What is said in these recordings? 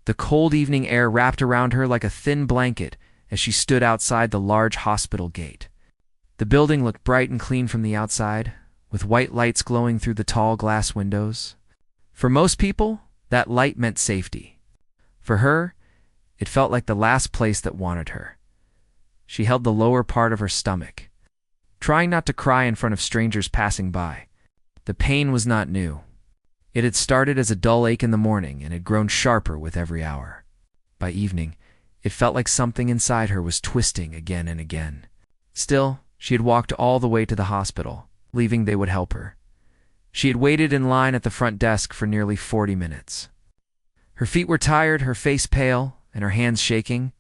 The cold evening air wrapped around her like a thin blanket as she stood outside the large hospital gate. The building looked bright and clean from the outside, with white lights glowing through the tall glass windows. For most people, that light meant safety. For her, it felt like the last place that wanted her. She held the lower part of her stomach, trying not to cry in front of strangers passing by. The pain was not new. It had started as a dull ache in the morning and had grown sharper with every hour. By evening, it felt like something inside her was twisting again and again. Still, she had walked all the way to the hospital, believing they would help her. She had waited in line at the front desk for nearly 40 minutes. Her feet were tired, her face pale, and her hands shaking.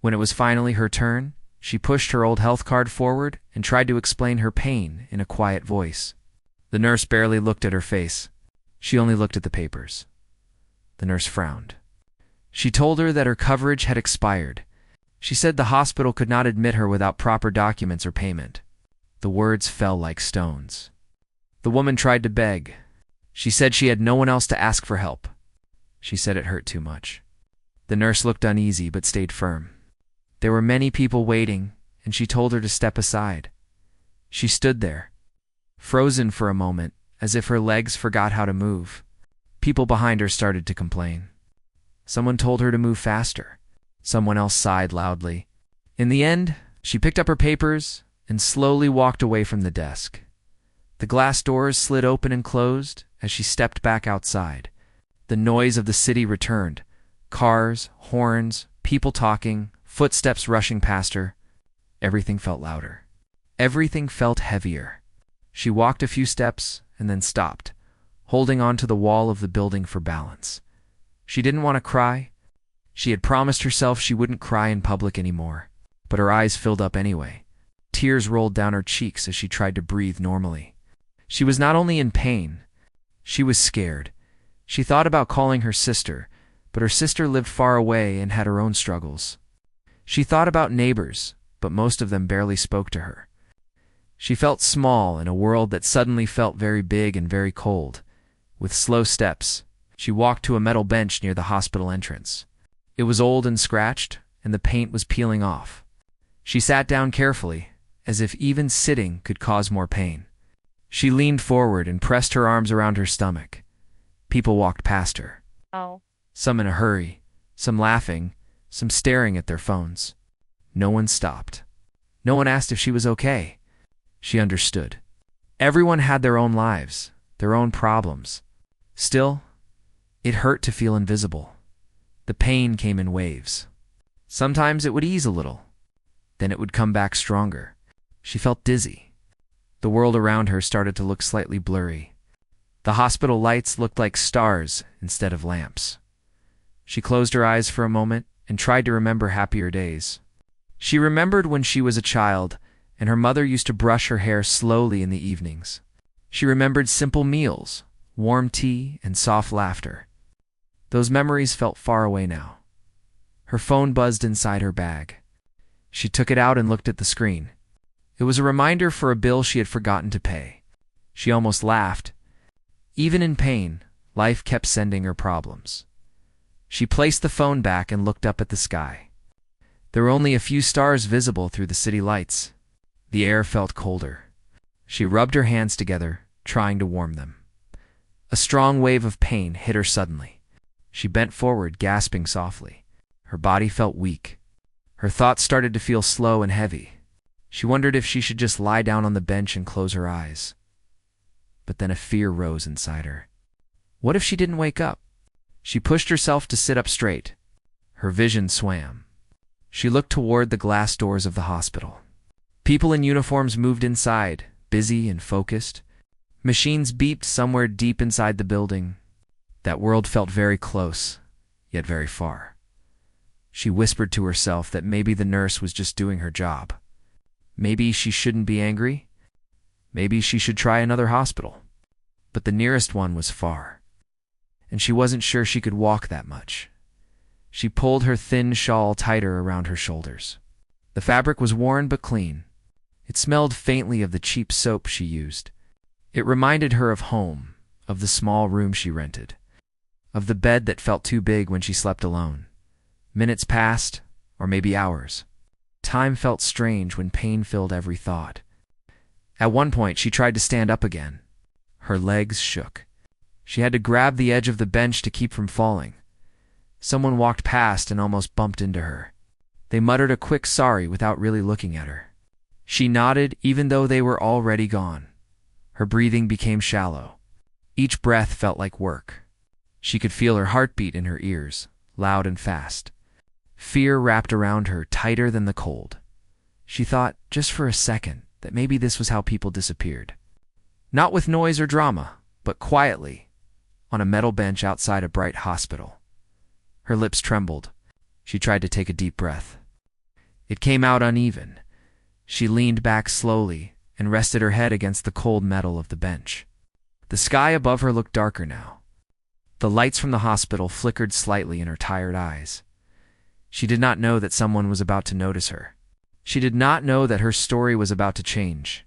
When it was finally her turn, she pushed her old health card forward and tried to explain her pain in a quiet voice. The nurse barely looked at her face. She only looked at the papers. The nurse frowned. She told her that her coverage had expired. She said the hospital could not admit her without proper documents or payment. The words fell like stones. The woman tried to beg. She said she had no one else to ask for help. She said it hurt too much. The nurse looked uneasy but stayed firm. There were many people waiting, and she told her to step aside. She stood there, frozen for a moment, as if her legs forgot how to move. People behind her started to complain. Someone told her to move faster. Someone else sighed loudly. In the end, she picked up her papers and slowly walked away from the desk. The glass doors slid open and closed as she stepped back outside. The noise of the city returned. Cars, horns, people talking, footsteps rushing past her. Everything felt louder. Everything felt heavier. She walked a few steps and then stopped, holding on to the wall of the building for balance. She didn't want to cry. She had promised herself she wouldn't cry in public anymore, but her eyes filled up anyway. Tears rolled down her cheeks as she tried to breathe normally. She was not only in pain, she was scared. She thought about calling her sister, but her sister lived far away and had her own struggles. She thought about neighbors, but most of them barely spoke to her. She felt small in a world that suddenly felt very big and very cold. With slow steps, she walked to a metal bench near the hospital entrance. It was old and scratched, and the paint was peeling off. She sat down carefully, as if even sitting could cause more pain. She leaned forward and pressed her arms around her stomach. People walked past her. Oh. Some in a hurry, some laughing, some staring at their phones. No one stopped. No one asked if she was okay. She understood. Everyone had their own lives, their own problems. Still, it hurt to feel invisible. The pain came in waves. Sometimes it would ease a little. Then it would come back stronger. She felt dizzy. The world around her started to look slightly blurry. The hospital lights looked like stars instead of lamps. She closed her eyes for a moment and tried to remember happier days. She remembered when she was a child and her mother used to brush her hair slowly in the evenings. She remembered simple meals, warm tea, and soft laughter. Those memories felt far away now. Her phone buzzed inside her bag. She took it out and looked at the screen. It was a reminder for a bill she had forgotten to pay. She almost laughed. Even in pain, life kept sending her problems. She placed the phone back and looked up at the sky. There were only a few stars visible through the city lights. The air felt colder. She rubbed her hands together, trying to warm them. A strong wave of pain hit her suddenly. She bent forward, gasping softly. Her body felt weak. Her thoughts started to feel slow and heavy. She wondered if she should just lie down on the bench and close her eyes. But then a fear rose inside her. What if she didn't wake up? She pushed herself to sit up straight. Her vision swam. She looked toward the glass doors of the hospital. People in uniforms moved inside, busy and focused. Machines beeped somewhere deep inside the building. That world felt very close, yet very far. She whispered to herself that maybe the nurse was just doing her job. Maybe she shouldn't be angry. Maybe she should try another hospital. But the nearest one was far, and she wasn't sure she could walk that much. She pulled her thin shawl tighter around her shoulders. The fabric was worn but clean. It smelled faintly of the cheap soap she used. It reminded her of home, of the small room she rented. of the bed that felt too big when she slept alone. Minutes passed, or maybe hours. Time felt strange when pain filled every thought. At one point, she tried to stand up again. Her legs shook. She had to grab the edge of the bench to keep from falling. Someone walked past and almost bumped into her. They muttered a quick sorry without really looking at her. She nodded even though they were already gone. Her breathing became shallow. Each breath felt like work. She could feel her heartbeat in her ears, loud and fast. Fear wrapped around her tighter than the cold. She thought, just for a second, that maybe this was how people disappeared. Not with noise or drama, but quietly, on a metal bench outside a bright hospital. Her lips trembled. She tried to take a deep breath. It came out uneven. She leaned back slowly and rested her head against the cold metal of the bench. The sky above her looked darker now. The lights from the hospital flickered slightly in her tired eyes. She did not know that someone was about to notice her. She did not know that her story was about to change.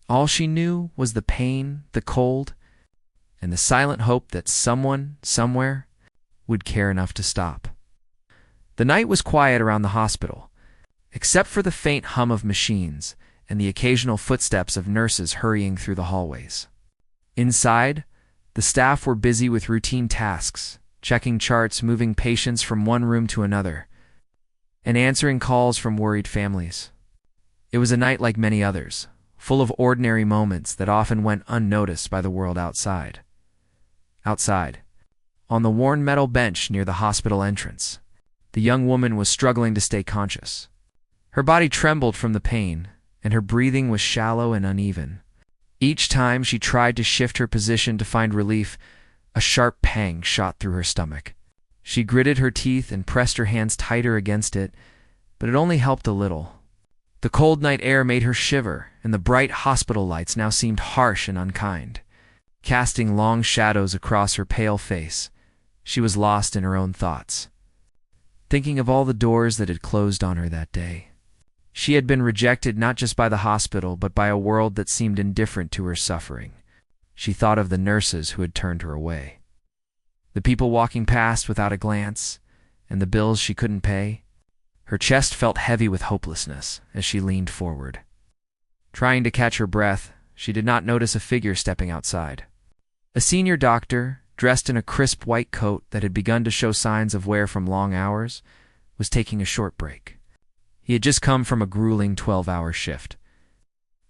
All she knew was the pain, the cold, and the silent hope that someone, somewhere, would care enough to stop. The night was quiet around the hospital, except for the faint hum of machines and the occasional footsteps of nurses hurrying through the hallways. Inside, the staff were busy with routine tasks, checking charts, moving patients from one room to another, and answering calls from worried families. It was a night like many others, full of ordinary moments that often went unnoticed by the world outside. Outside, on the worn metal bench near the hospital entrance, the young woman was struggling to stay conscious. Her body trembled from the pain, and her breathing was shallow and uneven. Each time she tried to shift her position to find relief, a sharp pang shot through her stomach. She gritted her teeth and pressed her hands tighter against it, but it only helped a little. The cold night air made her shiver, and the bright hospital lights now seemed harsh and unkind, casting long shadows across her pale face. She was lost in her own thoughts, thinking of all the doors that had closed on her that day. She had been rejected not just by the hospital, but by a world that seemed indifferent to her suffering. She thought of the nurses who had turned her away, the people walking past without a glance, and the bills she couldn't pay. Her chest felt heavy with hopelessness as she leaned forward. Trying to catch her breath, she did not notice a figure stepping outside. A senior doctor, dressed in a crisp white coat that had begun to show signs of wear from long hours, was taking a short break. He had just come from a grueling 12-hour shift,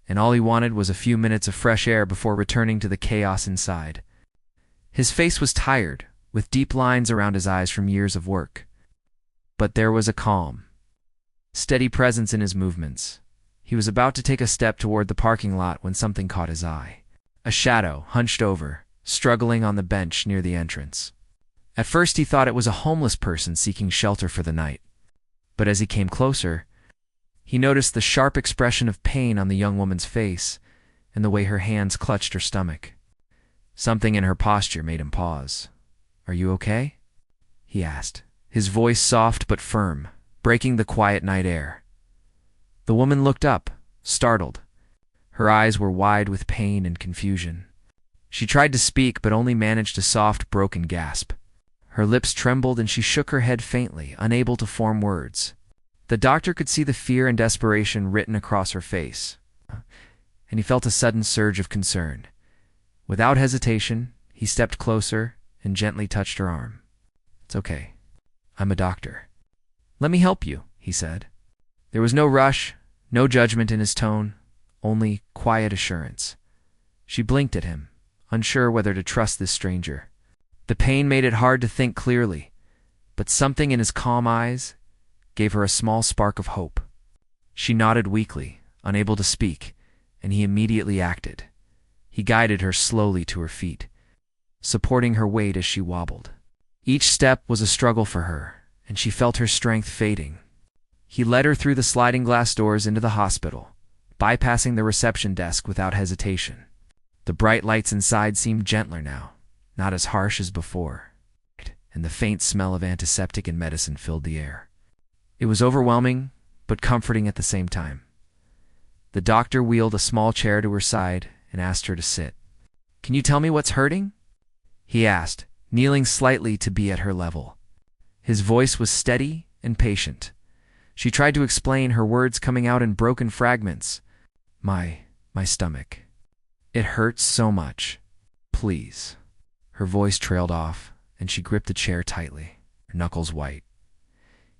and all he wanted was a few minutes of fresh air before returning to the chaos inside. His face was tired, with deep lines around his eyes from years of work. But there was a calm, steady presence in his movements. He was about to take a step toward the parking lot when something caught his eye. A shadow, hunched over, struggling on the bench near the entrance. At first he thought it was a homeless person seeking shelter for the night. But as he came closer, he noticed the sharp expression of pain on the young woman's face and the way her hands clutched her stomach. Something in her posture made him pause. "Are you okay?" he asked, his voice soft but firm, breaking the quiet night air. The woman looked up, startled. Her eyes were wide with pain and confusion. She tried to speak but only managed a soft, broken gasp. Her lips trembled and she shook her head faintly, unable to form words. The doctor could see the fear and desperation written across her face, and he felt a sudden surge of concern. Without hesitation, he stepped closer and gently touched her arm. "It's okay. I'm a doctor." "Let me help you," he said. There was no rush, no judgment in his tone, only quiet assurance. She blinked at him, unsure whether to trust this stranger. The pain made it hard to think clearly, but something in his calm eyes gave her a small spark of hope. She nodded weakly, unable to speak, and he immediately acted. He guided her slowly to her feet, supporting her weight as she wobbled. Each step was a struggle for her, and she felt her strength fading. He led her through the sliding glass doors into the hospital, bypassing the reception desk without hesitation. The bright lights inside seemed gentler now, not as harsh as before, and the faint smell of antiseptic and medicine filled the air. It was overwhelming, but comforting at the same time. The doctor wheeled a small chair to her side and asked her to sit. "Can you tell me what's hurting?" he asked, kneeling slightly to be at her level. His voice was steady and patient. She tried to explain, her words coming out in broken fragments. My stomach. It hurts so much. Please. Her voice trailed off, and she gripped the chair tightly, her knuckles white.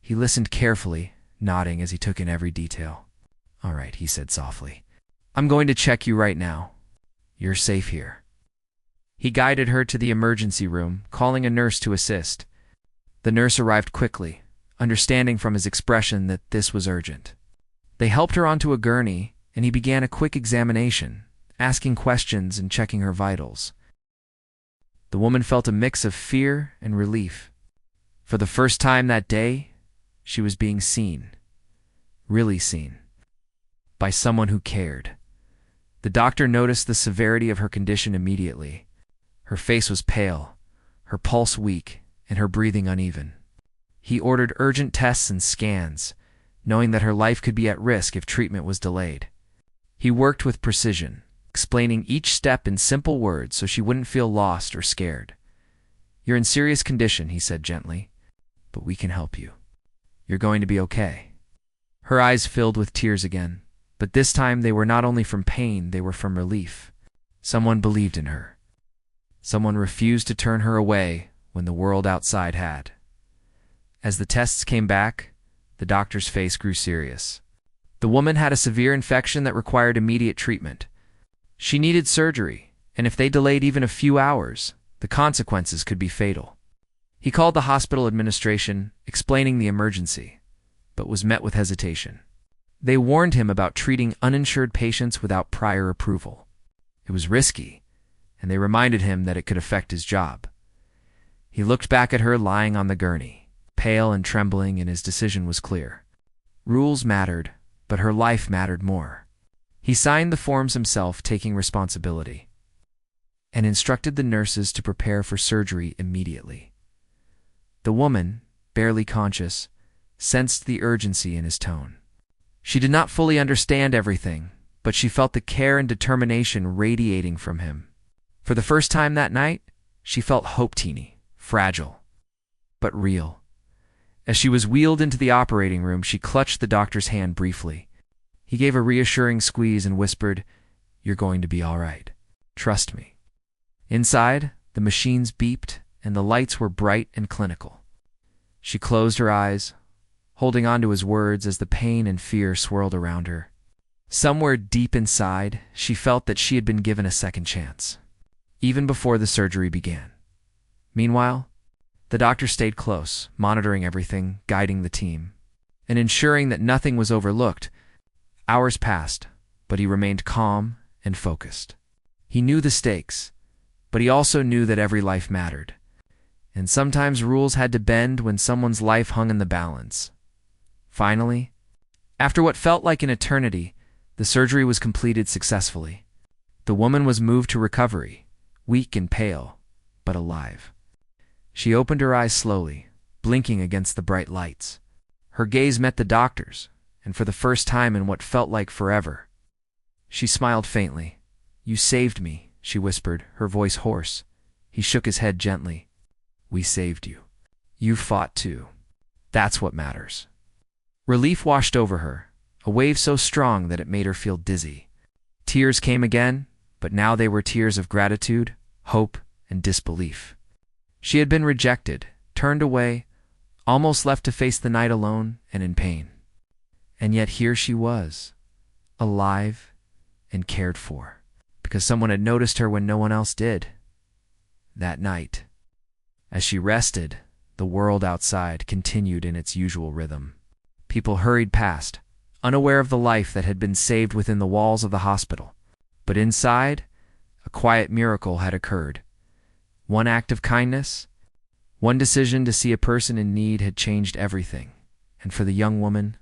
He listened carefully, nodding as he took in every detail. All right, he said softly. I'm going to check you right now. You're safe here. He guided her to the emergency room, calling a nurse to assist. The nurse arrived quickly, understanding from his expression that this was urgent. They helped her onto a gurney, and he began a quick examination, asking questions and checking her vitals. The woman felt a mix of fear and relief. For the first time that day, she was being seen, really seen, by someone who cared. The doctor noticed the severity of her condition immediately. Her face was pale, her pulse weak, and her breathing uneven. He ordered urgent tests and scans, knowing that her life could be at risk if treatment was delayed. He worked with precision, explaining each step in simple words so she wouldn't feel lost or scared. You're in serious condition, he said gently, but we can help you. You're going to be okay. Her eyes filled with tears again, but this time they were not only from pain, they were from relief. Someone believed in her. Someone refused to turn her away when the world outside had. As the tests came back, the doctor's face grew serious. The woman had a severe infection that required immediate treatment. She needed surgery, and if they delayed even a few hours, the consequences could be fatal. He called the hospital administration, explaining the emergency, but was met with hesitation. They warned him about treating uninsured patients without prior approval. It was risky, and they reminded him that it could affect his job. He looked back at her lying on the gurney, pale and trembling, and his decision was clear. Rules mattered, but her life mattered more. He signed the forms himself, taking responsibility, and instructed the nurses to prepare for surgery immediately. The woman, barely conscious, sensed the urgency in his tone. She did not fully understand everything, but she felt the care and determination radiating from him. For the first time that night, she felt hope, teeny, fragile, but real. As she was wheeled into the operating room, she clutched the doctor's hand briefly. He gave a reassuring squeeze and whispered, "You're going to be all right. Trust me." Inside, the machines beeped, and the lights were bright and clinical. She closed her eyes, holding on to his words as the pain and fear swirled around her. Somewhere deep inside, she felt that she had been given a second chance, even before the surgery began. Meanwhile, the doctor stayed close, monitoring everything, guiding the team, and ensuring that nothing was overlooked. Hours passed, but he remained calm and focused. He knew the stakes, but he also knew that every life mattered. And sometimes rules had to bend when someone's life hung in the balance. Finally, after what felt like an eternity, the surgery was completed successfully. The woman was moved to recovery, weak and pale, but alive. She opened her eyes slowly, blinking against the bright lights. Her gaze met the doctor's, and for the first time in what felt like forever, she smiled faintly. "You saved me," she whispered, her voice hoarse. He shook his head gently. "We saved you. You fought too. That's what matters." Relief washed over her, a wave so strong that it made her feel dizzy. Tears came again, but now they were tears of gratitude, hope, and disbelief. She had been rejected, turned away, almost left to face the night alone and in pain. And yet here she was, alive and cared for, because someone had noticed her when no one else did. That night, as she rested, the world outside continued in its usual rhythm. People hurried past, unaware of the life that had been saved within the walls of the hospital. But inside, a quiet miracle had occurred. One act of kindness, one decision to see a person in need had changed everything. And for the young woman,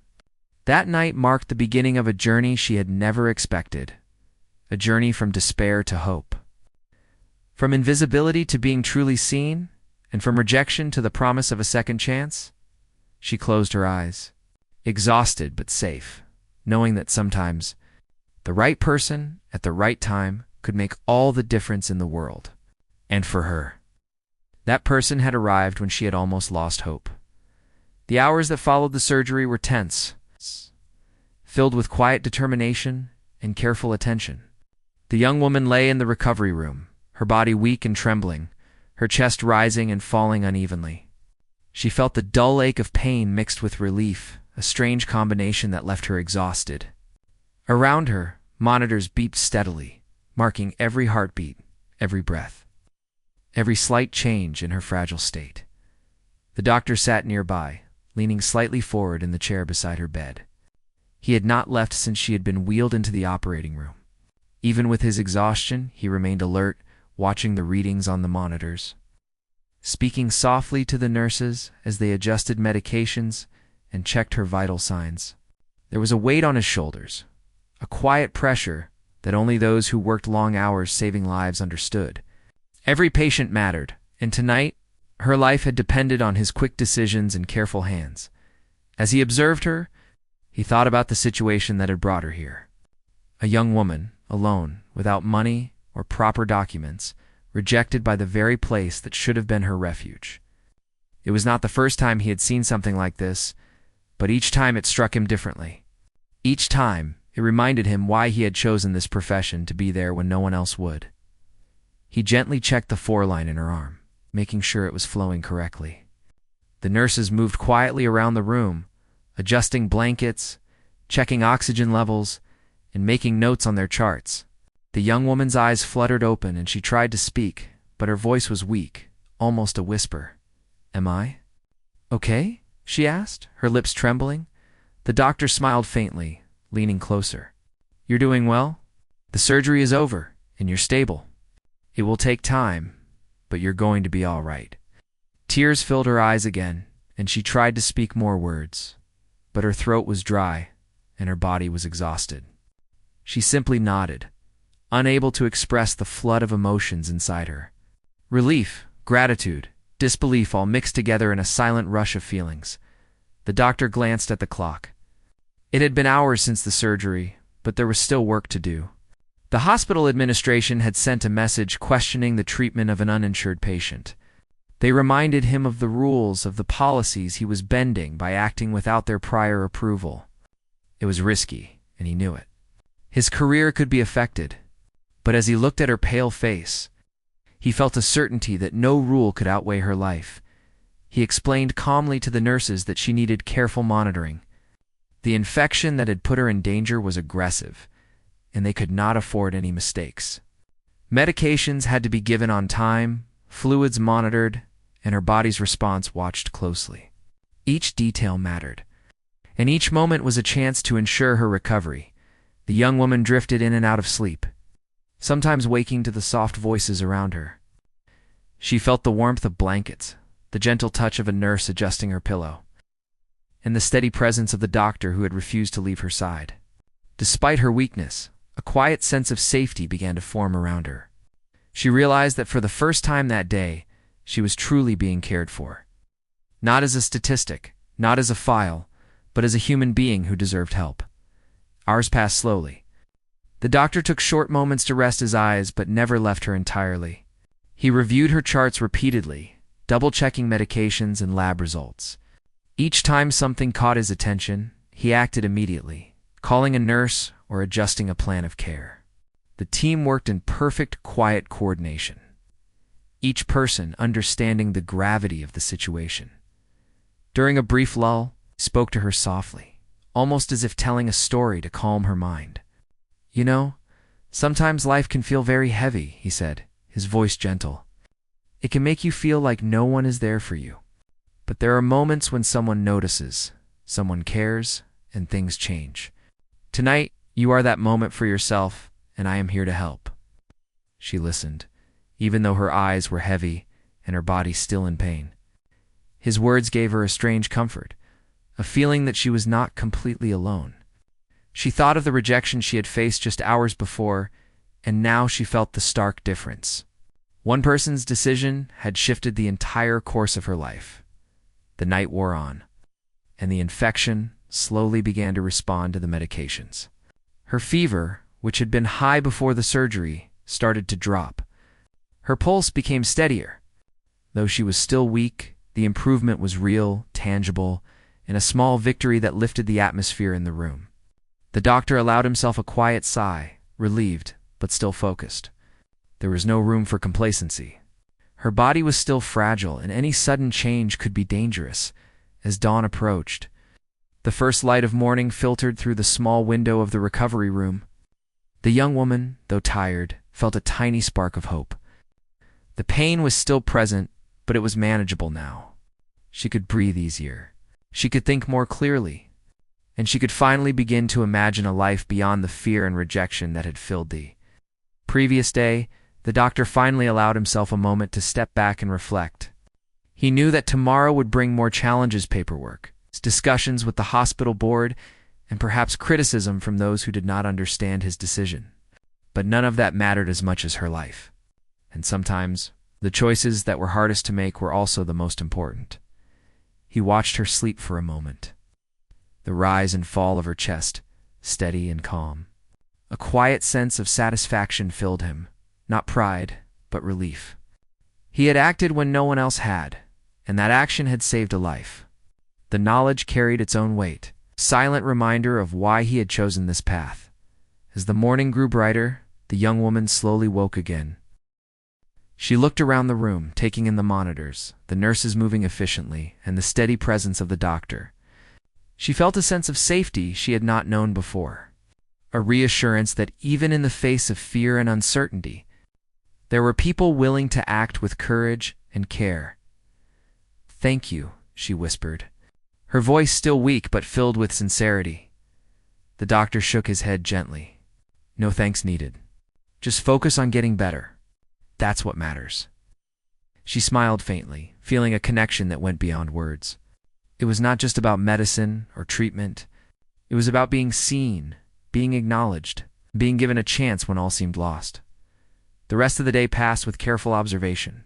that night marked the beginning of a journey she had never expected. A journey from despair to hope. From invisibility to being truly seen, and from rejection to the promise of a second chance. She closed her eyes, exhausted but safe, knowing that sometimes the right person at the right time could make all the difference in the world. And for her, That person had arrived when she had almost lost hope. The hours that followed the surgery were tense, filled with quiet determination and careful attention. The young woman lay in the recovery room, her body weak and trembling, her chest rising and falling unevenly. She felt the dull ache of pain mixed with relief, a strange combination that left her exhausted. Around her, monitors beeped steadily, marking every heartbeat, every breath, every slight change in her fragile state. The doctor sat nearby, leaning slightly forward in the chair beside her bed. He had not left since she had been wheeled into the operating room. Even with his exhaustion, he remained alert, watching the readings on the monitors, speaking softly to the nurses as they adjusted medications and checked her vital signs. There was a weight on his shoulders, a quiet pressure that only those who worked long hours saving lives understood. Every patient mattered, and tonight, her life had depended on his quick decisions and careful hands. As he observed her, he thought about the situation that had brought her here. A young woman, alone, without money or proper documents, rejected by the very place that should have been her refuge. It was not the first time he had seen something like this, but each time it struck him differently. Each time, it reminded him why he had chosen this profession to be there when no one else would. He gently checked the foreline in her arm, making sure it was flowing correctly. The nurses moved quietly around the room, adjusting blankets, checking oxygen levels, and making notes on their charts. The young woman's eyes fluttered open and she tried to speak, but her voice was weak, almost a whisper. "Am I okay?" she asked, her lips trembling. The doctor smiled faintly, leaning closer. "You're doing well? The surgery is over, and you're stable. It will take time, but you're going to be all right." Tears filled her eyes again, and she tried to speak more words, but her throat was dry, and her body was exhausted. She simply nodded, unable to express the flood of emotions inside her. Relief, gratitude, disbelief all mixed together in a silent rush of feelings. The doctor glanced at the clock. It had been hours since the surgery, but there was still work to do. The hospital administration had sent a message questioning the treatment of an uninsured patient. They reminded him of the rules, of the policies he was bending by acting without their prior approval. It was risky, and he knew it. His career could be affected, but as he looked at her pale face, he felt a certainty that no rule could outweigh her life. He explained calmly to the nurses that she needed careful monitoring. The infection that had put her in danger was aggressive, and they could not afford any mistakes. Medications had to be given on time, fluids monitored, and her body's response watched closely. Each detail mattered, and each moment was a chance to ensure her recovery. The young woman drifted in and out of sleep, sometimes waking to the soft voices around her. She felt the warmth of blankets, the gentle touch of a nurse adjusting her pillow, and the steady presence of the doctor who had refused to leave her side. Despite her weakness, a quiet sense of safety began to form around her. She realized that for the first time that day, she was truly being cared for. Not as a statistic, not as a file, but as a human being who deserved help. Hours passed slowly. The doctor took short moments to rest his eyes, but never left her entirely. He reviewed her charts repeatedly, double-checking medications and lab results. Each time something caught his attention, he acted immediately, calling a nurse or adjusting a plan of care. The team worked in perfect, quiet coordination, each person understanding the gravity of the situation. During a brief lull, he spoke to her softly, almost as if telling a story to calm her mind. "You know, sometimes life can feel very heavy," he said, his voice gentle. "It can make you feel like no one is there for you. But there are moments when someone notices, someone cares, and things change. Tonight, you are that moment for yourself, and I am here to help." She listened, even though her eyes were heavy and her body still in pain. His words gave her a strange comfort, a feeling that she was not completely alone. She thought of the rejection she had faced just hours before, and now she felt the stark difference. One person's decision had shifted the entire course of her life. The night wore on, and the infection slowly began to respond to the medications. Her fever, which had been high before the surgery, started to drop. Her pulse became steadier. Though she was still weak, the improvement was real, tangible, and a small victory that lifted the atmosphere in the room. The doctor allowed himself a quiet sigh, relieved, but still focused. There was no room for complacency. Her body was still fragile, and any sudden change could be dangerous. As dawn approached, the first light of morning filtered through the small window of the recovery room. The young woman, though tired, felt a tiny spark of hope. The pain was still present, but it was manageable now. She could breathe easier. She could think more clearly. And she could finally begin to imagine a life beyond the fear and rejection that had filled the previous day. The doctor finally allowed himself a moment to step back and reflect. He knew that tomorrow would bring more challenges: paperwork, discussions with the hospital board, and perhaps criticism from those who did not understand his decision. But none of that mattered as much as her life. And sometimes, the choices that were hardest to make were also the most important. He watched her sleep for a moment. The rise and fall of her chest, steady and calm. A quiet sense of satisfaction filled him, not pride, but relief. He had acted when no one else had, and that action had saved a life. The knowledge carried its own weight, silent reminder of why he had chosen this path. As the morning grew brighter, the young woman slowly woke again. She looked around the room, taking in the monitors, the nurses moving efficiently, and the steady presence of the doctor. She felt a sense of safety she had not known before, a reassurance that even in the face of fear and uncertainty, there were people willing to act with courage and care. "Thank you," she whispered, her voice still weak but filled with sincerity. The doctor shook his head gently. "No thanks needed. Just focus on getting better. That's what matters." She smiled faintly, feeling a connection that went beyond words. It was not just about medicine or treatment. It was about being seen, being acknowledged, being given a chance when all seemed lost. The rest of the day passed with careful observation.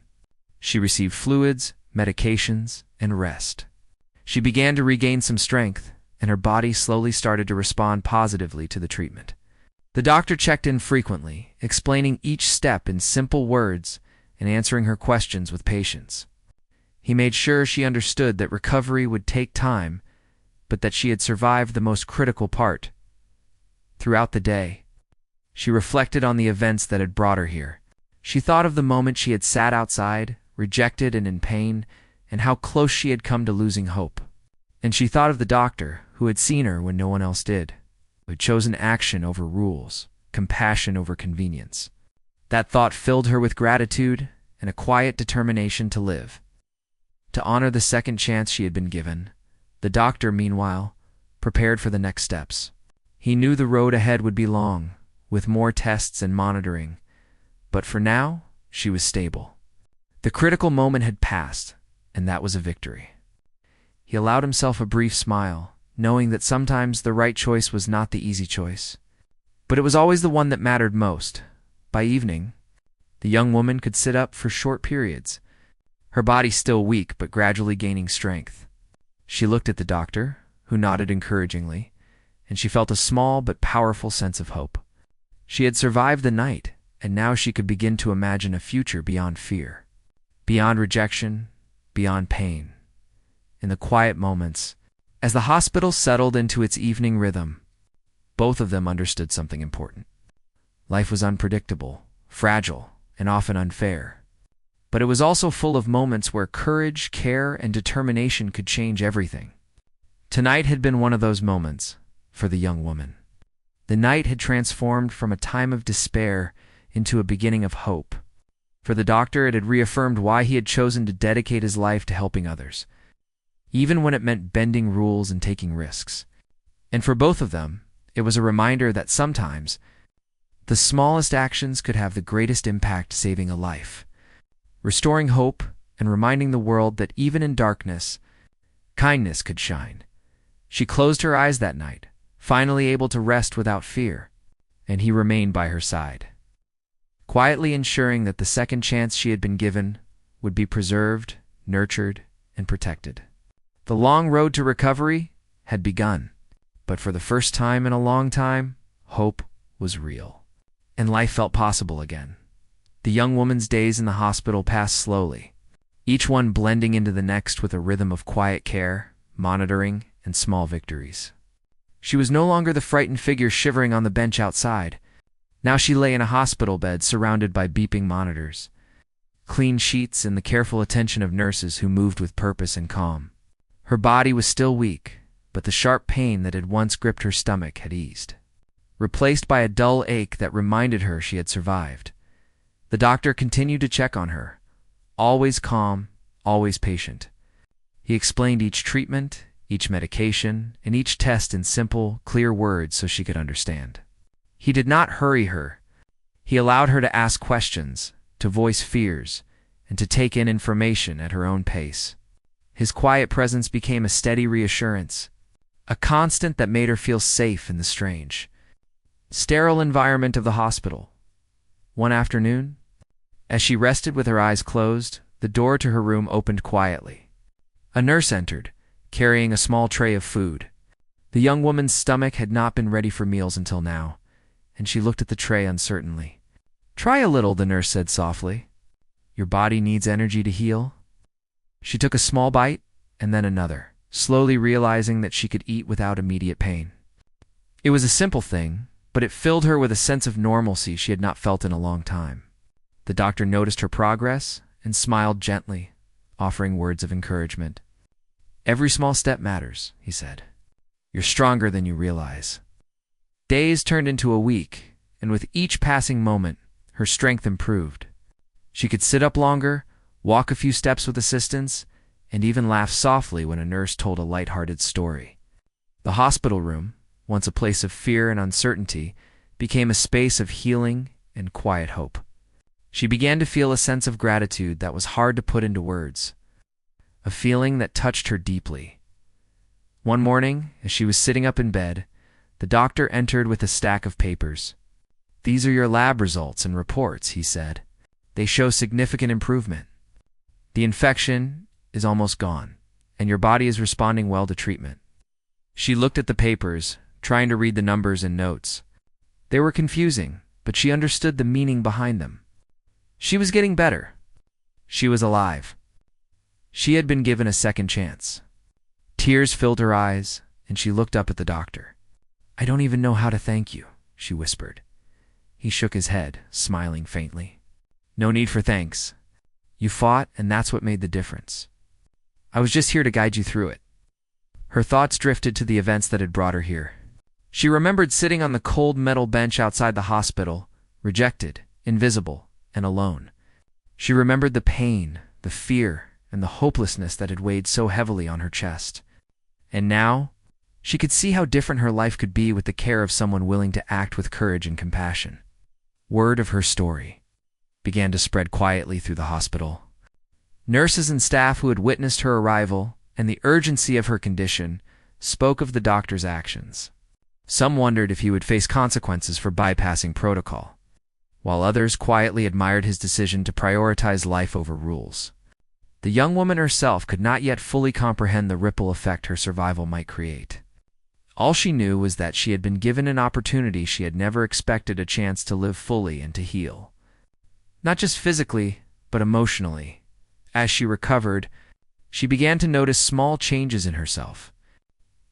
She received fluids, medications, and rest. She began to regain some strength, and her body slowly started to respond positively to the treatment. The doctor checked in frequently, explaining each step in simple words and answering her questions with patience. He made sure she understood that recovery would take time, but that she had survived the most critical part. Throughout the day, she reflected on the events that had brought her here. She thought of the moment she had sat outside, rejected and in pain, and how close she had come to losing hope. And she thought of the doctor, who had seen her when no one else did, who had chosen action over rules, compassion over convenience. That thought filled her with gratitude and a quiet determination to live, to honor the second chance she had been given. The doctor, meanwhile, prepared for the next steps. He knew the road ahead would be long, with more tests and monitoring, but for now, she was stable. The critical moment had passed, and that was a victory. He allowed himself a brief smile, knowing that sometimes the right choice was not the easy choice, but it was always the one that mattered most. By evening, the young woman could sit up for short periods, her body still weak but gradually gaining strength. She looked at the doctor, who nodded encouragingly, and she felt a small but powerful sense of hope. She had survived the night, and now she could begin to imagine a future beyond fear, beyond rejection, beyond pain. In the quiet moments, as the hospital settled into its evening rhythm, both of them understood something important. Life was unpredictable, fragile, and often unfair. But it was also full of moments where courage, care, and determination could change everything. Tonight had been one of those moments for the young woman. The night had transformed from a time of despair into a beginning of hope. For the doctor, it had reaffirmed why he had chosen to dedicate his life to helping others, even when it meant bending rules and taking risks. And for both of them, it was a reminder that sometimes the smallest actions could have the greatest impact, saving a life, restoring hope, and reminding the world that even in darkness, kindness could shine. She closed her eyes that night, finally able to rest without fear, and he remained by her side, quietly ensuring that the second chance she had been given would be preserved, nurtured, and protected. The long road to recovery had begun, but for the first time in a long time, hope was real, and life felt possible again. The young woman's days in the hospital passed slowly. each one blending into the next with a rhythm of quiet care, monitoring, and small victories. She was no longer the frightened figure shivering on the bench outside. Now she lay in a hospital bed surrounded by beeping monitors, clean sheets, and the careful attention of nurses who moved with purpose and calm. Her body was still weak, but the sharp pain that had once gripped her stomach had eased, replaced by a dull ache that reminded her she had survived. The doctor continued to check on her, always calm, always patient. He explained each treatment, each medication, and each test in simple, clear words so she could understand. He did not hurry her. He allowed her to ask questions, to voice fears, and to take in information at her own pace. His quiet presence became a steady reassurance, a constant that made her feel safe in the strange, sterile environment of the hospital. One afternoon, as she rested with her eyes closed, the door to her room opened quietly. A nurse entered, carrying a small tray of food. The young woman's stomach had not been ready for meals until now, and she looked at the tray uncertainly. "Try a little," the nurse said softly. "Your body needs energy to heal." She took a small bite, and then another, slowly realizing that she could eat without immediate pain. It was a simple thing, but it filled her with a sense of normalcy she had not felt in a long time. The doctor noticed her progress and smiled gently, offering words of encouragement. "Every small step matters," he said. "You're stronger than you realize." Days turned into a week, and with each passing moment, her strength improved. She could sit up longer, walk a few steps with assistance, and even laugh softly when a nurse told a light-hearted story. The hospital room, once a place of fear and uncertainty, became a space of healing and quiet hope. She began to feel a sense of gratitude that was hard to put into words, a feeling that touched her deeply. One morning, as she was sitting up in bed, the doctor entered with a stack of papers. "These are your lab results and reports," he said. "They show significant improvement. The infection is almost gone, and your body is responding well to treatment." She looked at the papers, trying to read the numbers and notes. They were confusing, but she understood the meaning behind them. She was getting better. She was alive. She had been given a second chance. Tears filled her eyes, and she looked up at the doctor. "I don't even know how to thank you," she whispered. He shook his head, smiling faintly. "No need for thanks. You fought, and that's what made the difference. I was just here to guide you through it." Her thoughts drifted to the events that had brought her here. She remembered sitting on the cold metal bench outside the hospital, rejected, invisible, and alone. She remembered the pain, the fear, and the hopelessness that had weighed so heavily on her chest. And now, she could see how different her life could be with the care of someone willing to act with courage and compassion. Word of her story began to spread quietly through the hospital. Nurses and staff who had witnessed her arrival and the urgency of her condition spoke of the doctor's actions. Some wondered if he would face consequences for bypassing protocol, while others quietly admired his decision to prioritize life over rules. The young woman herself could not yet fully comprehend the ripple effect her survival might create. All she knew was that she had been given an opportunity she had never expected, a chance to live fully and to heal. Not just physically, but emotionally. As she recovered, she began to notice small changes in herself.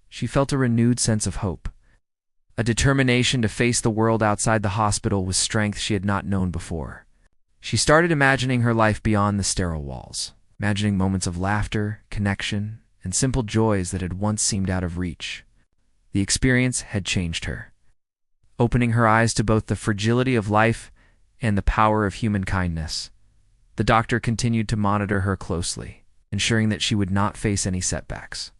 She felt a renewed sense of hope, a determination to face the world outside the hospital with strength she had not known before. She started imagining her life beyond the sterile walls, imagining moments of laughter, connection, and simple joys that had once seemed out of reach. The experience had changed her, opening her eyes to both the fragility of life and the power of human kindness. The doctor continued to monitor her closely, ensuring that she would not face any setbacks.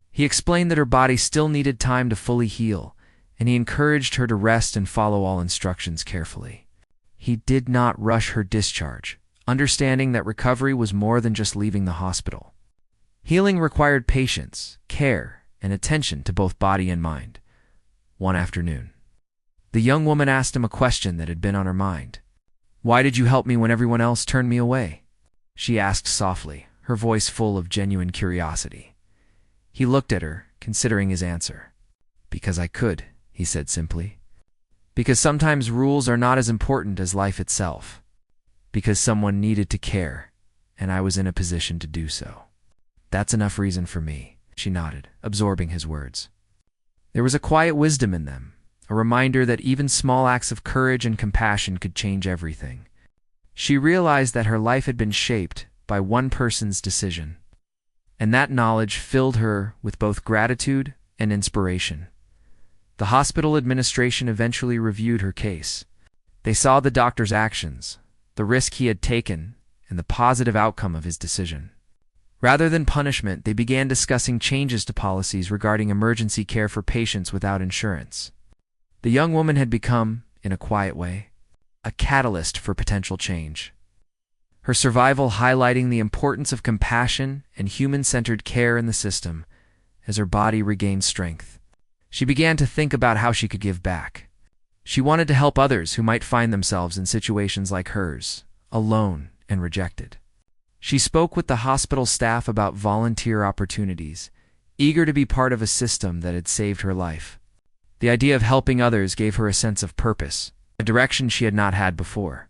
He explained that her body still needed time to fully heal, and he encouraged her to rest and follow all instructions carefully. He did not rush her discharge, understanding that recovery was more than just leaving the hospital. Healing required patience, care, and attention to both body and mind. One afternoon, the young woman asked him a question that had been on her mind. "Why did you help me when everyone else turned me away?" she asked softly, her voice full of genuine curiosity. He looked at her, considering his answer. "Because I could," he said simply. "Because sometimes rules are not as important as life itself. Because someone needed to care, and I was in a position to do so. That's enough reason for me, she nodded, absorbing his words. There was a quiet wisdom in them, a reminder that even small acts of courage and compassion could change everything. She realized that her life had been shaped by one person's decision, and that knowledge filled her with both gratitude and inspiration. The hospital administration eventually reviewed her case. They saw the doctor's actions, the risk he had taken, and the positive outcome of his decision. Rather than punishment, they began discussing changes to policies regarding emergency care for patients without insurance. The young woman had become, in a quiet way, a catalyst for potential change. Her survival highlighting the importance of compassion and human-centered care in the system as her body regained strength. She began to think about how she could give back. She wanted to help others who might find themselves in situations like hers, alone and rejected. She spoke with the hospital staff about volunteer opportunities, eager to be part of a system that had saved her life. The idea of helping others gave her a sense of purpose, a direction she had not had before.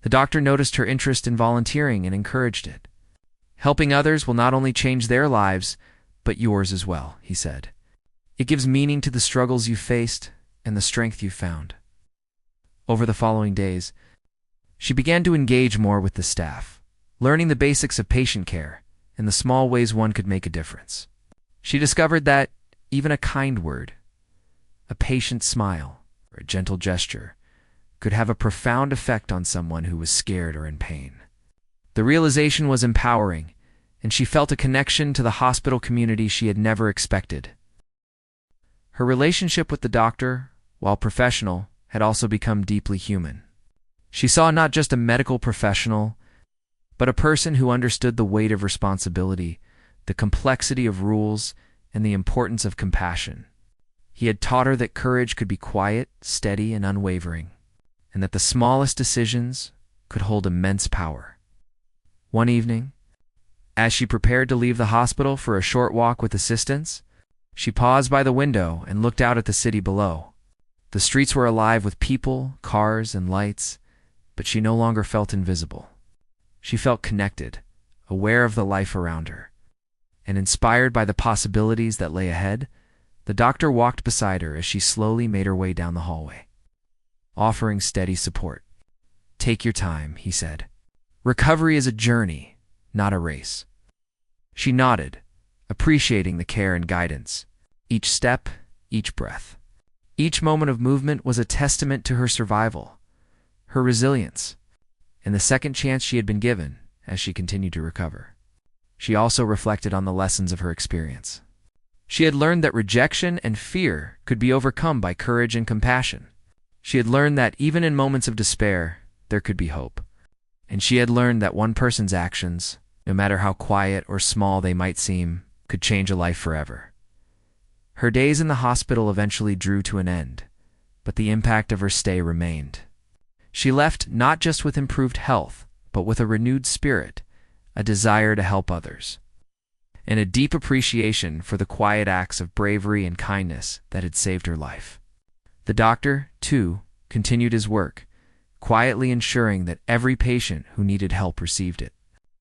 The doctor noticed her interest in volunteering and encouraged it. Helping others will not only change their lives, but yours as well, he said. It gives meaning to the struggles you faced and the strength you found. Over the following days, she began to engage more with the staff, learning the basics of patient care and the small ways one could make a difference. She discovered that even a kind word, a patient smile, or a gentle gesture could have a profound effect on someone who was scared or in pain. The realization was empowering, and she felt a connection to the hospital community she had never expected. Her relationship with the doctor, while professional, had also become deeply human. She saw not just a medical professional, but a person who understood the weight of responsibility, the complexity of rules, and the importance of compassion. He had taught her that courage could be quiet, steady, and unwavering, and that the smallest decisions could hold immense power. One evening, as she prepared to leave the hospital for a short walk with assistants, she paused by the window and looked out at the city below. The streets were alive with people, cars, and lights, but she no longer felt invisible. She felt connected, aware of the life around her, and inspired by the possibilities that lay ahead. The doctor walked beside her as she slowly made her way down the hallway, offering steady support. "Take your time," he said. "Recovery is a journey, not a race." She nodded, appreciating the care and guidance. Each step, each breath, each moment of movement was a testament to her survival, her resilience, and the second chance she had been given as she continued to recover. She also reflected on the lessons of her experience. She had learned that rejection and fear could be overcome by courage and compassion. She had learned that even in moments of despair, there could be hope. And she had learned that one person's actions, no matter how quiet or small they might seem, could change a life forever. Her days in the hospital eventually drew to an end, but the impact of her stay remained. She left not just with improved health, but with a renewed spirit, a desire to help others, and a deep appreciation for the quiet acts of bravery and kindness that had saved her life. The doctor, too, continued his work, quietly ensuring that every patient who needed help received it,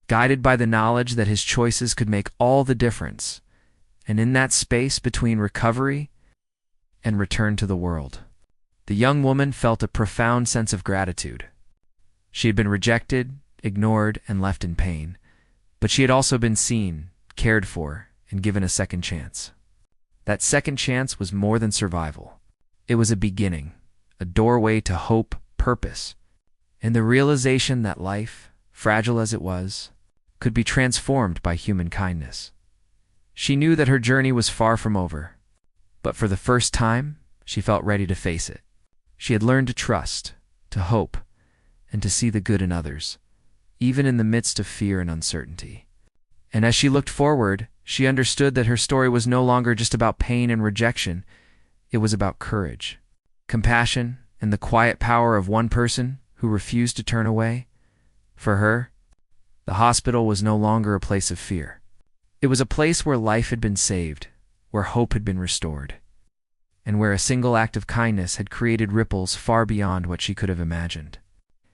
guided by the knowledge that his choices could make all the difference, and in that space between recovery and return to the world, the young woman felt a profound sense of gratitude. She had been rejected, ignored, and left in pain, but she had also been seen, cared for, and given a second chance. That second chance was more than survival. It was a beginning, a doorway to hope, purpose, and the realization that life, fragile as it was, could be transformed by human kindness. She knew that her journey was far from over, but for the first time, she felt ready to face it. She had learned to trust, to hope, and to see the good in others, even in the midst of fear and uncertainty. And as she looked forward, she understood that her story was no longer just about pain and rejection. It was about courage, compassion, and the quiet power of one person who refused to turn away. For her, the hospital was no longer a place of fear. It was a place where life had been saved, where hope had been restored, and where a single act of kindness had created ripples far beyond what she could have imagined.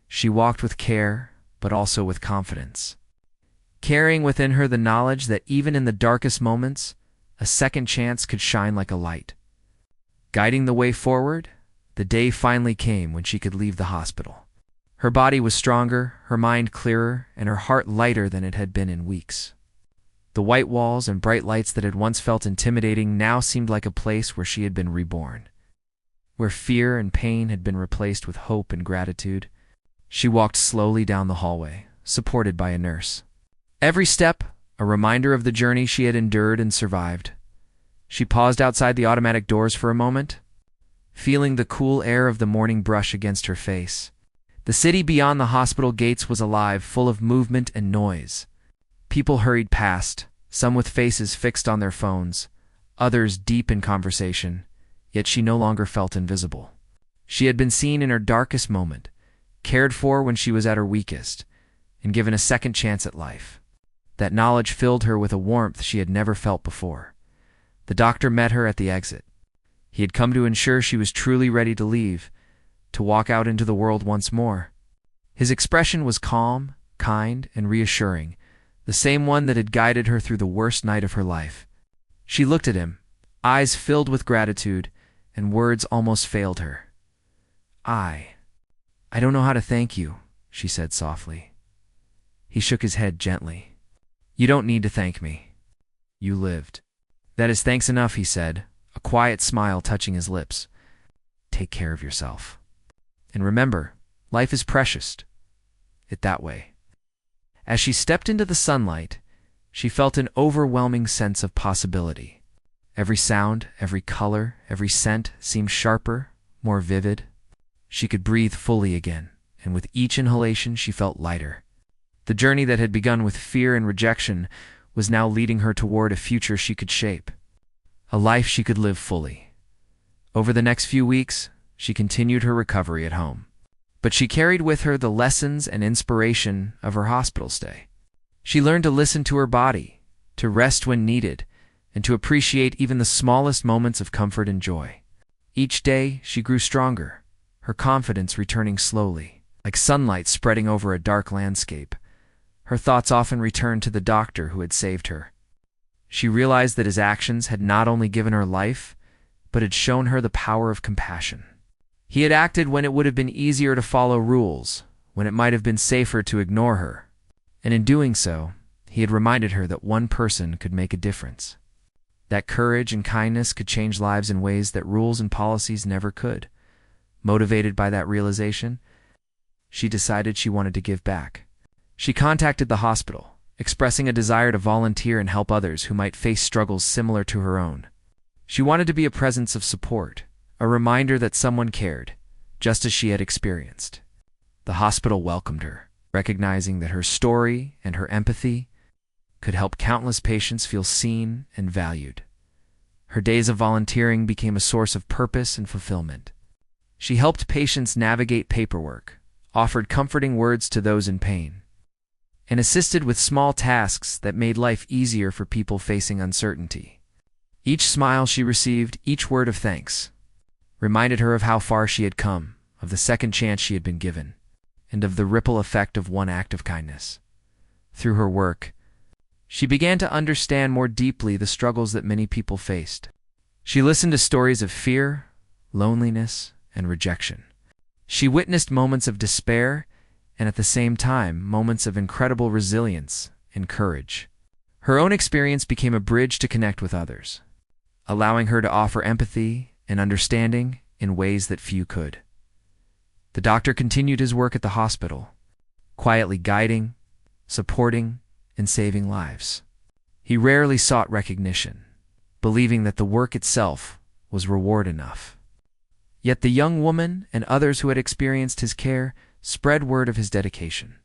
She walked with care, but also with confidence, carrying within her the knowledge that even in the darkest moments, a second chance could shine like a light. Guiding the way forward, the day finally came when she could leave the hospital. Her body was stronger, her mind clearer, and her heart lighter than it had been in weeks. The white walls and bright lights that had once felt intimidating now seemed like a place where she had been reborn, where fear and pain had been replaced with hope and gratitude. She walked slowly down the hallway, supported by a nurse. Every step, a reminder of the journey she had endured and survived. She paused outside the automatic doors for a moment, feeling the cool air of the morning brush against her face. The city beyond the hospital gates was alive, full of movement and noise. People hurried past, some with faces fixed on their phones, others deep in conversation, yet she no longer felt invisible. She had been seen in her darkest moment, cared for when she was at her weakest, and given a second chance at life. That knowledge filled her with a warmth she had never felt before. The doctor met her at the exit. He had come to ensure she was truly ready to leave, to walk out into the world once more. His expression was calm, kind, and reassuring, the same one that had guided her through the worst night of her life. She looked at him, eyes filled with gratitude, and words almost failed her. I don't know how to thank you," she said softly. He shook his head gently. "You don't need to thank me. You lived." "That is thanks enough," he said, a quiet smile touching his lips. "Take care of yourself. And remember, life is precious. It that way." As she stepped into the sunlight, she felt an overwhelming sense of possibility. Every sound, every color, every scent seemed sharper, more vivid. She could breathe fully again, and with each inhalation she felt lighter. The journey that had begun with fear and rejection was now leading her toward a future she could shape, a life she could live fully. Over the next few weeks, she continued her recovery at home. But she carried with her the lessons and inspiration of her hospital stay. She learned to listen to her body, to rest when needed, and to appreciate even the smallest moments of comfort and joy. Each day, she grew stronger, her confidence returning slowly, like sunlight spreading over a dark landscape. Her thoughts often returned to the doctor who had saved her. She realized that his actions had not only given her life, but had shown her the power of compassion. He had acted when it would have been easier to follow rules, when it might have been safer to ignore her. And in doing so, he had reminded her that one person could make a difference. That courage and kindness could change lives in ways that rules and policies never could. Motivated by that realization, she decided she wanted to give back. She contacted the hospital, expressing a desire to volunteer and help others who might face struggles similar to her own. She wanted to be a presence of support, a reminder that someone cared, just as she had experienced. The hospital welcomed her, recognizing that her story and her empathy could help countless patients feel seen and valued. Her days of volunteering became a source of purpose and fulfillment. She helped patients navigate paperwork, offered comforting words to those in pain, and assisted with small tasks that made life easier for people facing uncertainty. Each smile she received, each word of thanks, reminded her of how far she had come, of the second chance she had been given, and of the ripple effect of one act of kindness. Through her work, she began to understand more deeply the struggles that many people faced. She listened to stories of fear, loneliness, and rejection. She witnessed moments of despair and at the same time moments of incredible resilience and courage. Her own experience became a bridge to connect with others, allowing her to offer empathy and understanding in ways that few could. The doctor continued his work at the hospital, quietly guiding, supporting, and saving lives. He rarely sought recognition, believing that the work itself was reward enough. Yet the young woman and others who had experienced his care spread word of his dedication.